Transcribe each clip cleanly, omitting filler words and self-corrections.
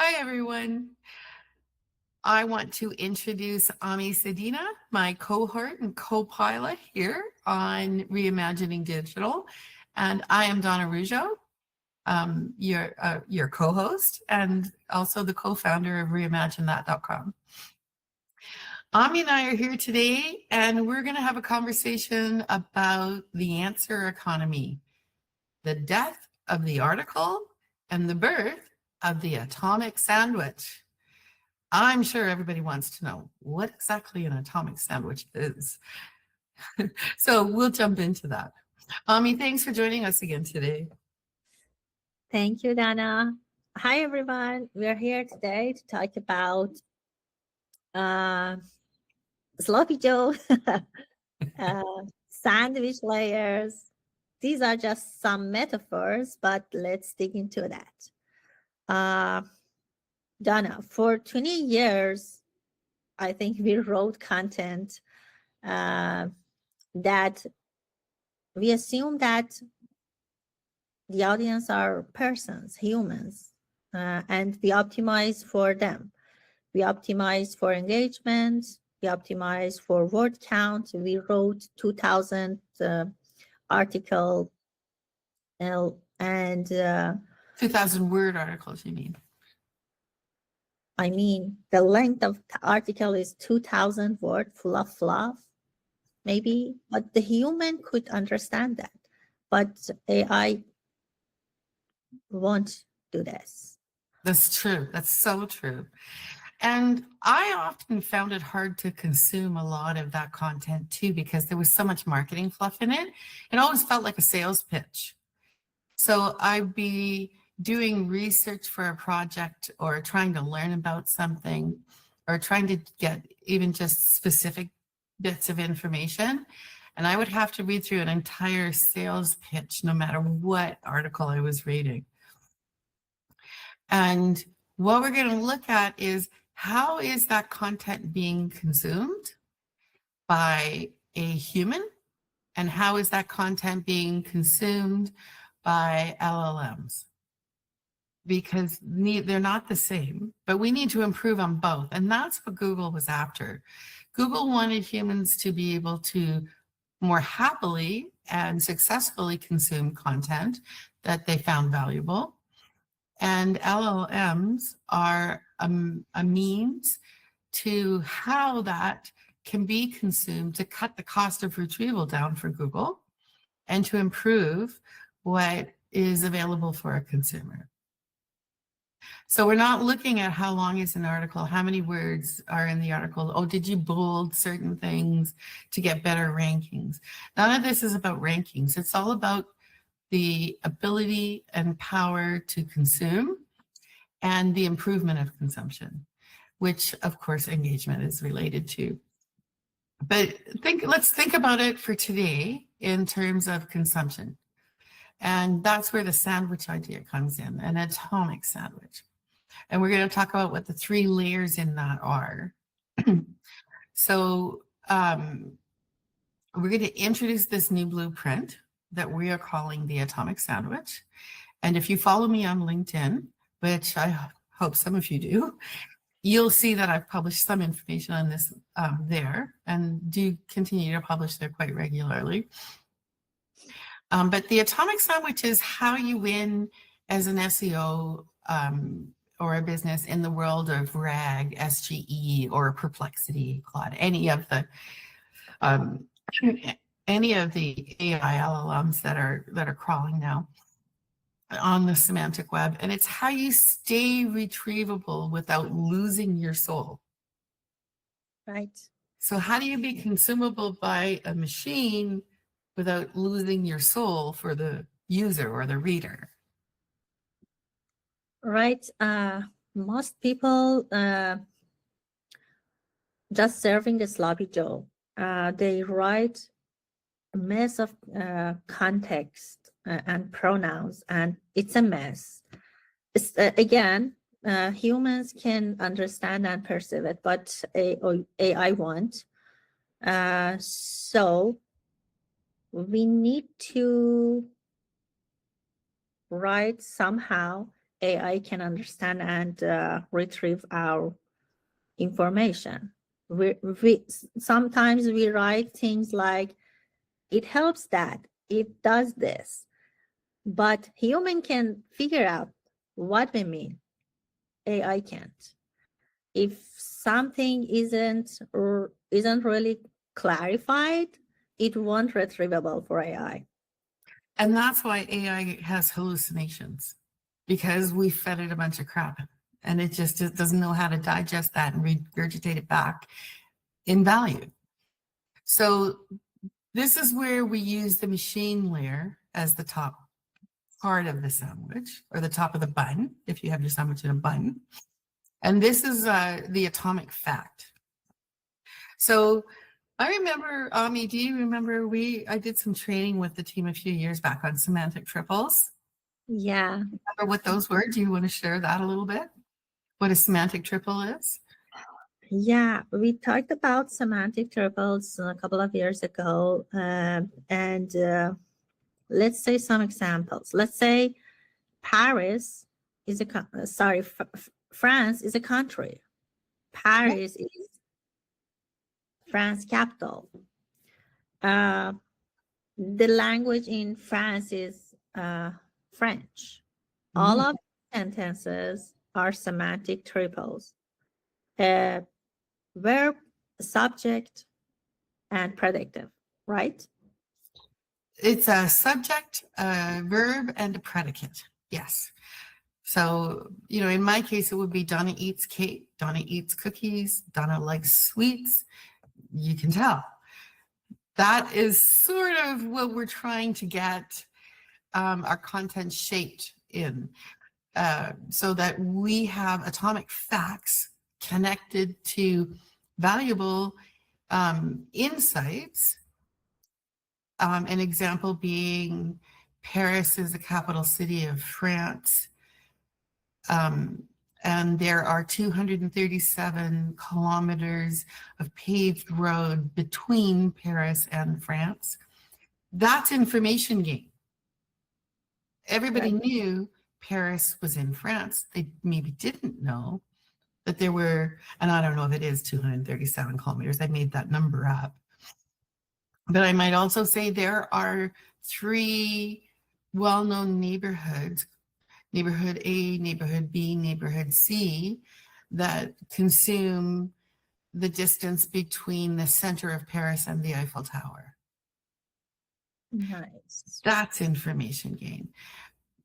Hi, everyone. I want to introduce Ami Sedina, my cohort and co-pilot here on Reimagining Digital. And I am Donna Rougeau, your co-host and also the co-founder of reimaginethat.com. Ami and I are here today, and we're going to have a conversation about the answer economy, the death of the article, and the birth of the atomic sandwich. I'm sure everybody wants to know what exactly an atomic sandwich is. So we'll jump into that. Ami, thanks for joining us again today. Thank you, Dana. Hi, everyone. We're here today to talk about sloppy Joe, sandwich layers. These are just some metaphors, but let's dig into that. Donna, for 20 years, I think we wrote content that we assume that the audience are persons, humans, and we optimize for them. We optimize for engagement. We optimize for word count. We wrote 2,000 article and 2,000 word articles, you mean? I mean, the length of the article is 2,000 words, full of fluff, maybe, but the human could understand that. But AI won't do this. That's true. That's so true. And I often found it hard to consume a lot of that content too, because there was so much marketing fluff in it. It always felt like a sales pitch. So I'd be doing research for a project or trying to learn about something or trying to get even just specific bits of information. And I would have to read through an entire sales pitch, no matter what article I was reading. And what we're going to look at is how is that content being consumed by a human, and how is that content being consumed by LLMs? Because they're not the same, but we need to improve on both. And that's what Google was after. Google wanted humans to be able to more happily and successfully consume content that they found valuable. And LLMs are a means to how that can be consumed to cut the cost of retrieval down for Google and to improve what is available for a consumer. So we're not looking at how long is an article, how many words are in the article. Oh, did you bold certain things to get better rankings? None of this is about rankings. It's all about the ability and power to consume and the improvement of consumption, which of course engagement is related to. But let's think about it for today in terms of consumption. And that's where the sandwich idea comes in, an atomic sandwich. And we're going to talk about what the 3 layers in that are. So we're going to introduce this new blueprint that we are calling the atomic sandwich. And if you follow me on LinkedIn, which I hope some of you do, you'll see that I've published some information on this there, and do continue to publish there quite regularly. But the atomic sandwich is how you win as an SEO or a business in the world of RAG, SGE, or Perplexity, Claude, any of the AI LLMs that are crawling now on the semantic web. And it's how you stay retrievable without losing your soul. Right. So how do you be consumable by a machine without losing your soul for the user or the reader? Right. Most people just serving the sloppy Joe. They write a mess of context and pronouns, and it's a mess. It's, again, humans can understand and perceive it, but AI won't. So we need to write somehow AI can understand and retrieve our information. Sometimes we write things like, it helps that, it does this, but human can figure out what we mean. AI can't. If something isn't really clarified, it won't retrievable for AI. And that's why AI has hallucinations, because we fed it a bunch of crap and it just doesn't know how to digest that and regurgitate it back in value. So this is where we use the machine layer as the top part of the sandwich, or the top of the bun, if you have your sandwich in a bun. And this is the atomic fact. So I remember, Ami, do you remember I did some training with the team a few years back on semantic triples? Yeah. Remember what those were? Do you want to share that a little bit? What a semantic triple is? Yeah, we talked about semantic triples a couple of years ago. And let's say some examples. Let's say Paris is France is a country. Paris is France capital. The language in France is French. All of sentences are semantic triples. Verb, subject, and predictive, right? It's a subject, a verb, and a predicate. Yes. So, in my case, it would be Donna eats cake, Donna eats cookies, Donna likes sweets. You can tell. That is sort of what we're trying to get our content shaped in, so that we have atomic facts connected to valuable insights. An example being Paris is the capital city of France. And there are 237 kilometers of paved road between Paris and France. That's information gain. Everybody knew Paris was in France. They maybe didn't know that there were, and I don't know if it is 237 kilometers, I made that number up. But I might also say there are 3 well-known neighborhoods, neighborhood A, neighborhood B, neighborhood C, that consume the distance between the center of Paris and the Eiffel Tower. Nice. That's information gain.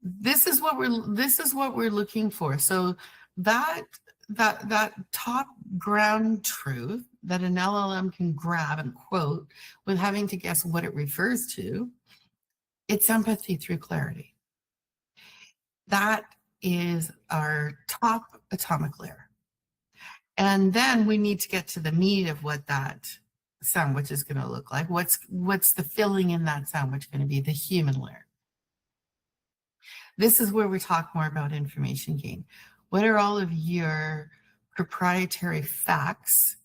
This is what we're looking for. So that top ground truth that an LLM can grab and quote with having to guess what it refers to, it's empathy through clarity. That is our top atomic layer. And then we need to get to the meat of what that sandwich is going to look like. What's the filling in that sandwich going to be? The human layer. This is where we talk more about information gain. What are all of your proprietary facts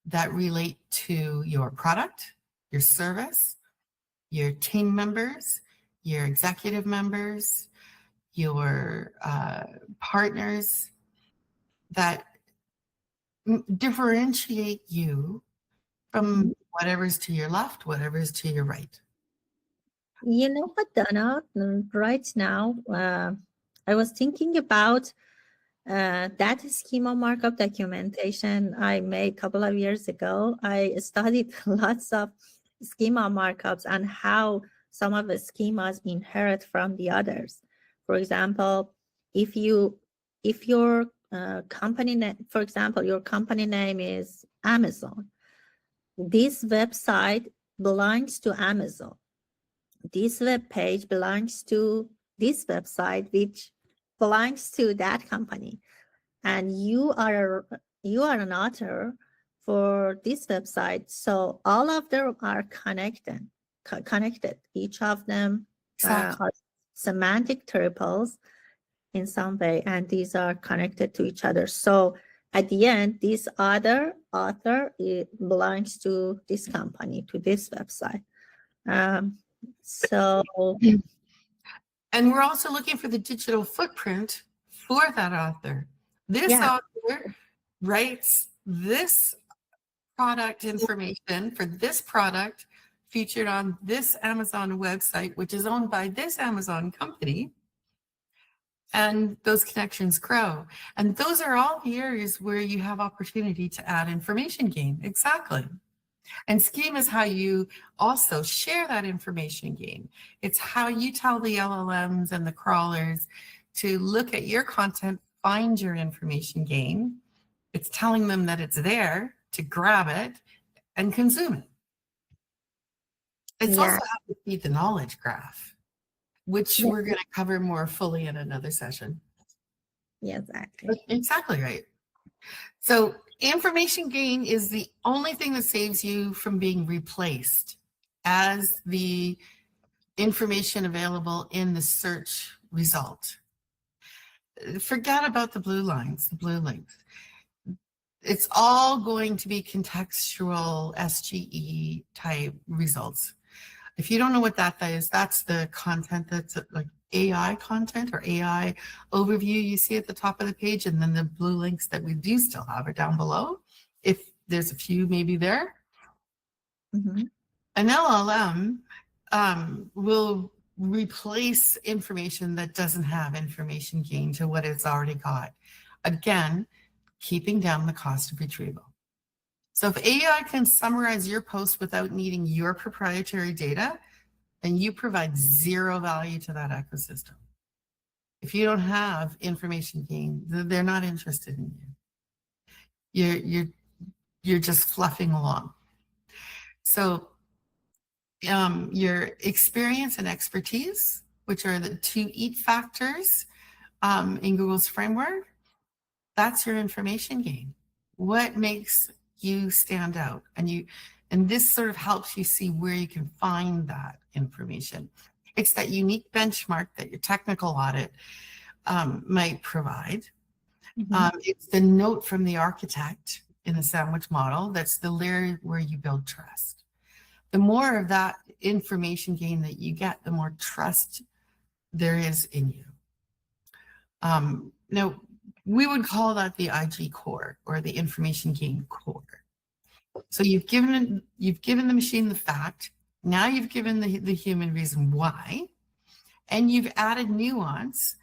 that relate to your product, your service, your team members, your executive members, your partners, that differentiate you from whatever's to your left, whatever's to your right? You know what, Donna? Right now, I was thinking about that schema markup documentation I made a couple of years ago. I studied lots of schema markups and how some of the schemas inherit from the others. For example, if your company name, for example, your company name is Amazon, this website belongs to Amazon. This web page belongs to this website, which belongs to that company. And you are an author for this website. So all of them are connected. Each of them are semantic triples in some way, and these are connected to each other. So at the end, this other author, it belongs to this company, to this website. So, and we're also looking for the digital footprint for that author. This Yeah. author writes this product information for this product featured on this Amazon website, which is owned by this Amazon company. And those connections grow. And those are all the areas where you have opportunity to add information gain. Exactly. And scheme is how you also share that information gain. It's how you tell the LLMs and the crawlers to look at your content, find your information gain. It's telling them that it's there to grab it and consume it. It's Yeah. also how to feed the knowledge graph, which Yeah. we're going to cover more fully in another session. Yeah, exactly. Exactly right. So information gain is the only thing that saves you from being replaced as the information available in the search result. Forget about the blue lines, the blue links. It's all going to be contextual SGE type results. If you don't know what that is, that's the content that's like AI content or AI overview you see at the top of the page, and then the blue links that we do still have are down below. If there's a few maybe there. Mm-hmm. An LLM will replace information that doesn't have information gain to what it's already got. Again, keeping down the cost of retrieval. So if AI can summarize your post without needing your proprietary data, then you provide zero value to that ecosystem. If you don't have information gain, they're not interested in you. You're just fluffing along. So your experience and expertise, which are the two EAT factors in Google's framework, that's your information gain. What makes you stand out? And this sort of helps you see where you can find that information. It's that unique benchmark that your technical audit might provide. Mm-hmm. It's the note from the architect in the sandwich model. That's the layer where you build trust. The more of that information gain that you get, the more trust there is in you. Now, we would call that the IG core or the information gain core. So you've given the machine the fact. Now you've given the human reason why, and you've added nuance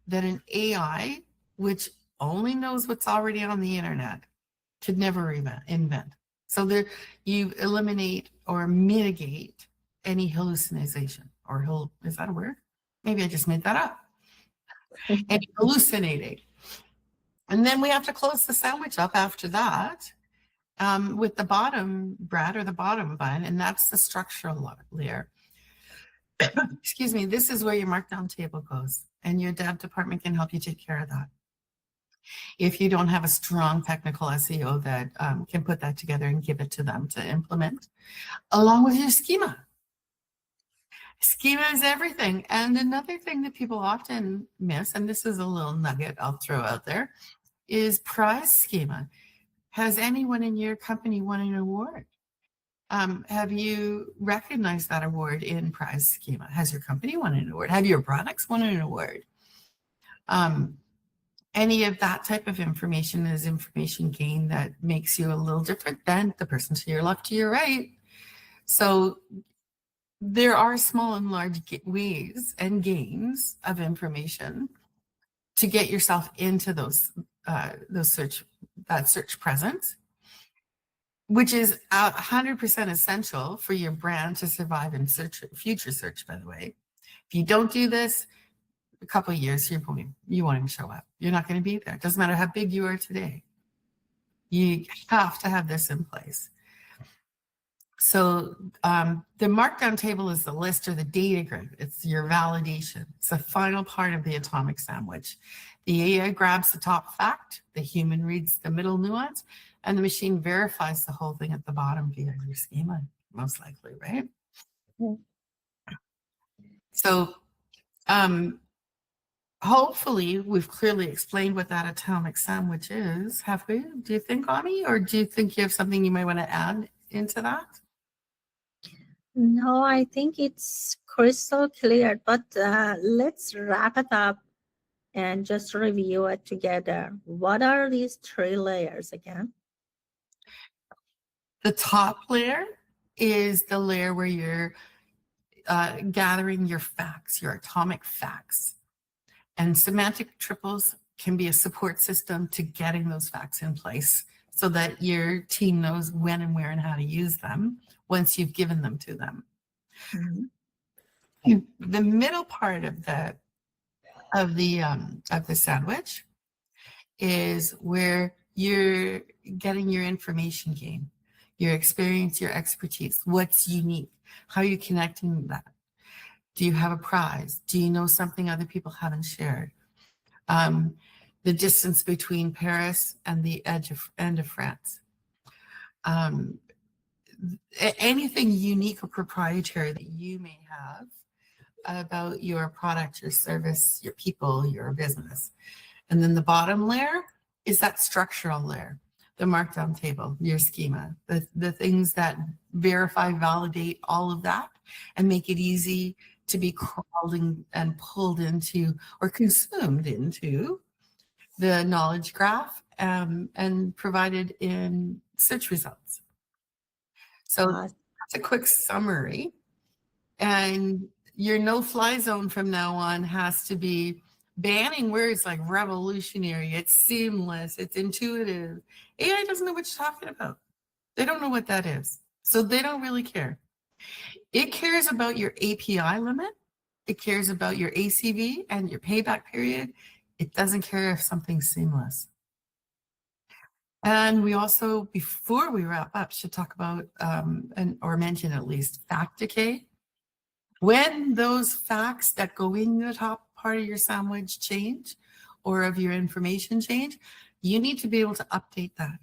that an AI, which only knows what's already on the internet, could never invent. So there, you eliminate or mitigate any hallucination is that a word? Maybe I just made that up. And hallucinating. And then we have to close the sandwich up after that with the bottom bread or the bottom bun, and that's the structural layer. Excuse me, this is where your markdown table goes, and your dev department can help you take care of that. If you don't have a strong technical SEO that can put that together and give it to them to implement, along with your schema. Schema is everything. And another thing that people often miss, and this is a little nugget I'll throw out there, is prize schema. Has anyone in your company won an award? Have you recognized that award in prize schema? Has your company won an award? Have your products won an award? Any of that type of information is information gain that makes you a little different than the person to your left, to your right. So there are small and large ways and gains of information to get yourself into that search presence, which is 100% essential for your brand to survive in future search, by the way. If you don't do this, a couple of years, you won't even show up. You're not going to be there. It doesn't matter how big you are today. You have to have this in place. So the markdown table is the list or the data grid. It's your validation. It's the final part of the atomic sandwich. The AI grabs the top fact, the human reads the middle nuance, and the machine verifies the whole thing at the bottom via your schema, most likely, right? Yeah. So hopefully we've clearly explained what that atomic sandwich is. Have we? Do you think, Ami? Or do you think you have something you might want to add into that? No, I think it's crystal clear, but let's wrap it up and just review it together. What are these 3 layers again? The top layer is the layer where you're gathering your facts, your atomic facts. And semantic triples can be a support system to getting those facts in place so that your team knows when and where and how to use them once you've given them to them. Mhm. The middle part of the sandwich is where you're getting your information gain, your experience, your expertise, what's unique, how are you connecting that? Do you have a prize? Do you know something other people haven't shared? The distance between Paris and the end of France. Um, Anything unique or proprietary that you may have about your product, your service, your people, your business. And then the bottom layer is that structural layer, the markdown table, your schema, the things that verify, validate all of that and make it easy to be crawled and pulled into or consumed into the knowledge graph and provided in search results. So Awesome. that's a quick summary. And your no-fly zone from now on has to be banning words like revolutionary, it's seamless, it's intuitive. AI doesn't know what you're talking about. They don't know what that is. So they don't really care. It cares about your API limit. It cares about your ACV and your payback period. It doesn't care if something's seamless. And we also, before we wrap up, should talk about or mention at least fact decay. When those facts that go in the top part of your sandwich change or of your information change, you need to be able to update that.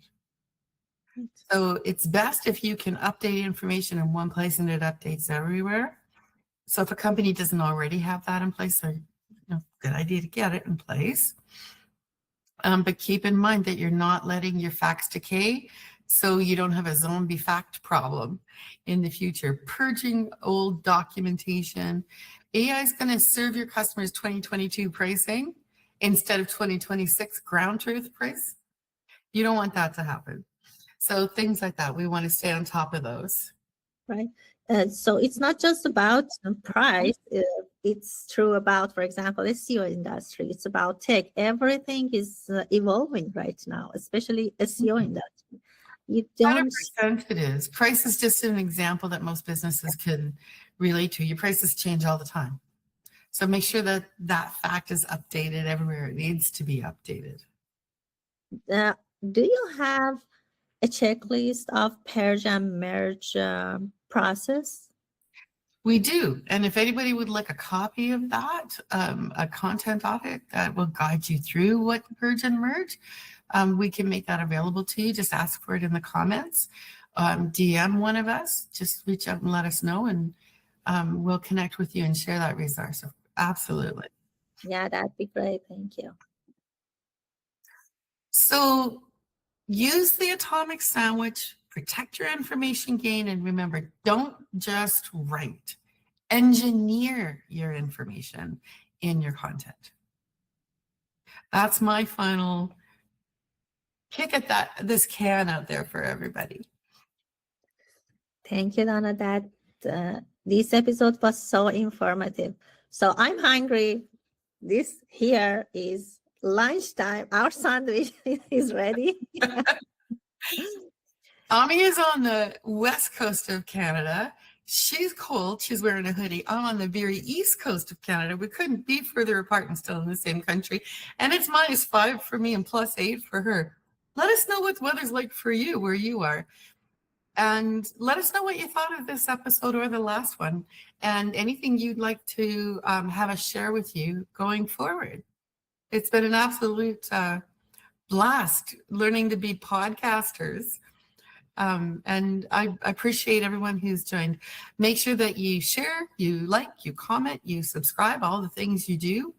So it's best if you can update information in one place and it updates everywhere. So if a company doesn't already have that in place, so good idea to get it in place. But keep in mind that you're not letting your facts decay so you don't have a zombie fact problem in the future. Purging old documentation. AI is going to serve your customers 2022 pricing instead of 2026 ground truth price. You don't want that to happen. So things like that, we want to stay on top of those. Right. So it's not just about price. It's true about, for example, SEO industry. It's about tech. Everything is evolving right now, especially SEO industry. You don't. 100% it is. Price is just an example that most businesses can relate to. Your prices change all the time. So make sure that that fact is updated everywhere it needs to be updated. Do you have a checklist of purge and merge process? We do. And if anybody would like a copy of that, a content audit that will guide you through what to purge and merge, we can make that available to you. Just ask for it in the comments. DM one of us, just reach out and let us know, and we'll connect with you and share that resource. Absolutely. Yeah, that'd be great. Thank you. So use the atomic sandwich, protect your information gain, and remember, don't just write. Engineer your information in your content. That's my final kick at this can out there for everybody. Thank you, Donna. This episode was so informative. So I'm hungry. This here is lunchtime. Our sandwich is ready. Ami is on the west coast of Canada. She's cold. She's wearing a hoodie. I'm on the very east coast of Canada. We couldn't be further apart and still in the same country. And it's -5 for me and +8 for her. Let us know what the weather's like for you, where you are. And let us know what you thought of this episode or the last one, and anything you'd like to have us share with you going forward. It's been an absolute blast learning to be podcasters. And I appreciate everyone who's joined. Make sure that you share, you like, you comment, you subscribe, all the things you do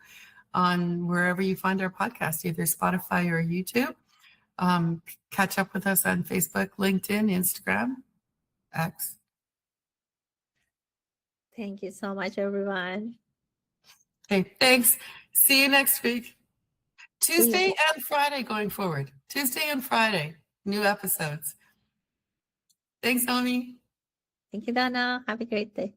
on wherever you find our podcast, either Spotify or YouTube. Catch up with us on Facebook, LinkedIn, Instagram, X. Thank you so much, everyone. Okay, thanks. See you next week. Tuesday and Friday going forward. Tuesday and Friday, new episodes. Thanks, Naomi. Thank you, Dana. Have a great day.